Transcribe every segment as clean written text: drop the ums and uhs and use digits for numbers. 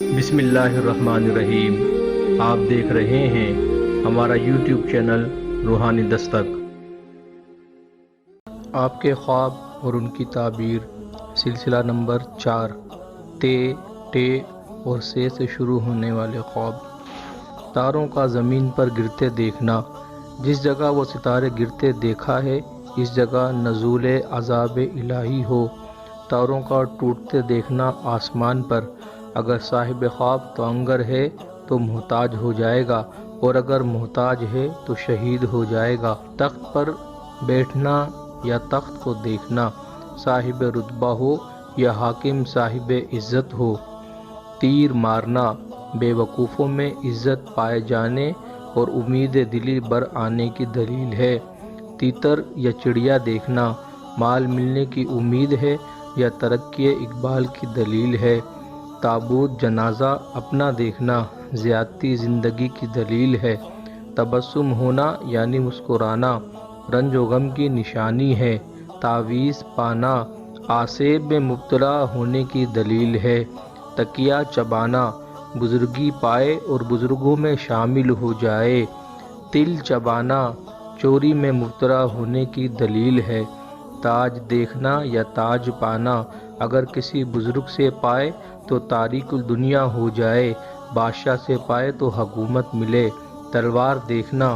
بسم اللہ الرحمن الرحیم۔ آپ دیکھ رہے ہیں ہمارا یوٹیوب چینل روحانی دستک۔ آپ کے خواب اور ان کی تعبیر، سلسلہ نمبر 4، تے، ٹے اور سے شروع ہونے والے خواب۔ تاروں کا زمین پر گرتے دیکھنا۔ جس جگہ وہ ستارے گرتے دیکھا ہے اس جگہ نزول عذاب الہی ہو۔ تاروں کا ٹوٹتے دیکھنا آسمان پر۔ اگر صاحب خواب توانگر ہے تو محتاج ہو جائے گا، اور اگر محتاج ہے تو شہید ہو جائے گا۔ تخت پر بیٹھنا یا تخت کو دیکھنا، صاحب رتبہ ہو یا حاکم صاحب عزت ہو۔ تیر مارنا، بے وقوفوں میں عزت پائے جانے اور امید دلی بر آنے کی دلیل ہے۔ تیتر یا چڑیا دیکھنا، مال ملنے کی امید ہے یا ترقی اقبال کی دلیل ہے۔ تابوت جنازہ اپنا دیکھنا، زیادتی زندگی کی دلیل ہے۔ تبسم ہونا یعنی مسکرانا، رنج و غم کی نشانی ہے۔ تعویذ پانا، آسیب میں مبتلا ہونے کی دلیل ہے۔ تکیہ چبانا، بزرگی پائے اور بزرگوں میں شامل ہو جائے۔ تل چبانا، چوری میں مبتلا ہونے کی دلیل ہے۔ تاج دیکھنا یا تاج پانا، اگر کسی بزرگ سے پائے تو تاریک الدنیا ہو جائے، بادشاہ سے پائے تو حکومت ملے۔ تلوار دیکھنا،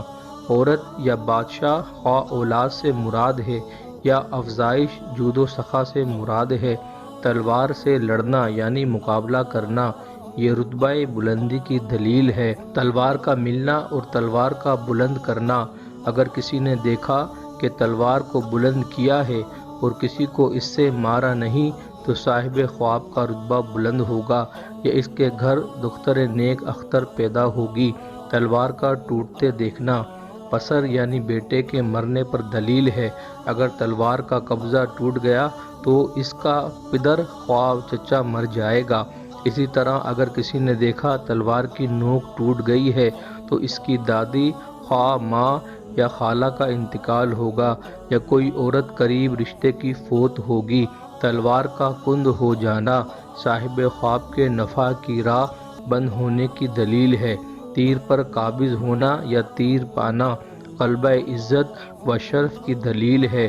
عورت یا بادشاہ خواہ اولاد سے مراد ہے یا افزائش جود و سخا سے مراد ہے۔ تلوار سے لڑنا یعنی مقابلہ کرنا، یہ رتبہ بلندی کی دلیل ہے۔ تلوار کا ملنا اور تلوار کا بلند کرنا، اگر کسی نے دیکھا کہ تلوار کو بلند کیا ہے اور کسی کو اس سے مارا نہیں تو صاحب خواب کا رتبہ بلند ہوگا یا اس کے گھر دختر نیک اختر پیدا ہوگی۔ تلوار کا ٹوٹتے دیکھنا، پسر یعنی بیٹے کے مرنے پر دلیل ہے۔ اگر تلوار کا قبضہ ٹوٹ گیا تو اس کا پدر خواہ چچا مر جائے گا۔ اسی طرح اگر کسی نے دیکھا تلوار کی نوک ٹوٹ گئی ہے تو اس کی دادی خواہ ماں یا خالہ کا انتقال ہوگا یا کوئی عورت قریب رشتے کی فوت ہوگی۔ تلوار کا کند ہو جانا، صاحب خواب کے نفع کی راہ بند ہونے کی دلیل ہے۔ تیر پر قابض ہونا یا تیر پانا، غلبہ عزت و شرف کی دلیل ہے۔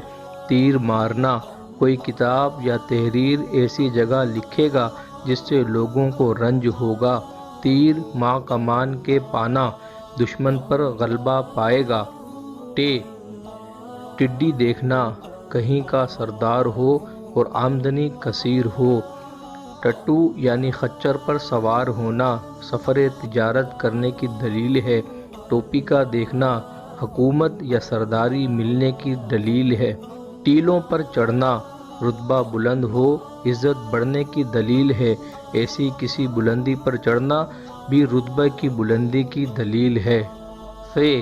تیر مارنا، کوئی کتاب یا تحریر ایسی جگہ لکھے گا جس سے لوگوں کو رنج ہوگا۔ تیر ماں کمان کے پانا، دشمن پر غلبہ پائے گا۔ ٹے، ٹڈی دیکھنا، کہیں کا سردار ہو اور آمدنی کثیر ہو۔ ٹٹو یعنی خچر پر سوار ہونا، سفر تجارت کرنے کی دلیل ہے۔ ٹوپی کا دیکھنا، حکومت یا سرداری ملنے کی دلیل ہے۔ ٹیلوں پر چڑھنا، رتبہ بلند ہو، عزت بڑھنے کی دلیل ہے۔ ایسی کسی بلندی پر چڑھنا بھی رتبہ کی بلندی کی دلیل ہے۔ فے،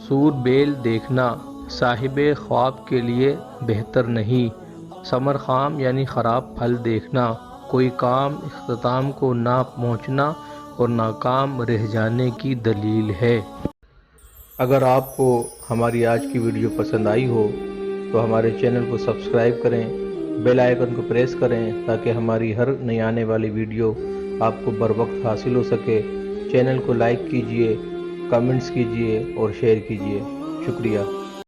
سور بیل دیکھنا، صاحب خواب کے لیے بہتر نہیں۔ ثمر خام یعنی خراب پھل دیکھنا، کوئی کام اختتام کو نہ پہنچنا اور ناکام رہ جانے کی دلیل ہے۔ اگر آپ کو ہماری آج کی ویڈیو پسند آئی ہو تو ہمارے چینل کو سبسکرائب کریں، بیل آئیکن کو پریس کریں تاکہ ہماری ہر نئی آنے والی ویڈیو آپ کو بر وقت حاصل ہو سکے۔ چینل کو لائک کیجئے، کمنٹس کیجئے اور شیئر کیجئے۔ شکریہ۔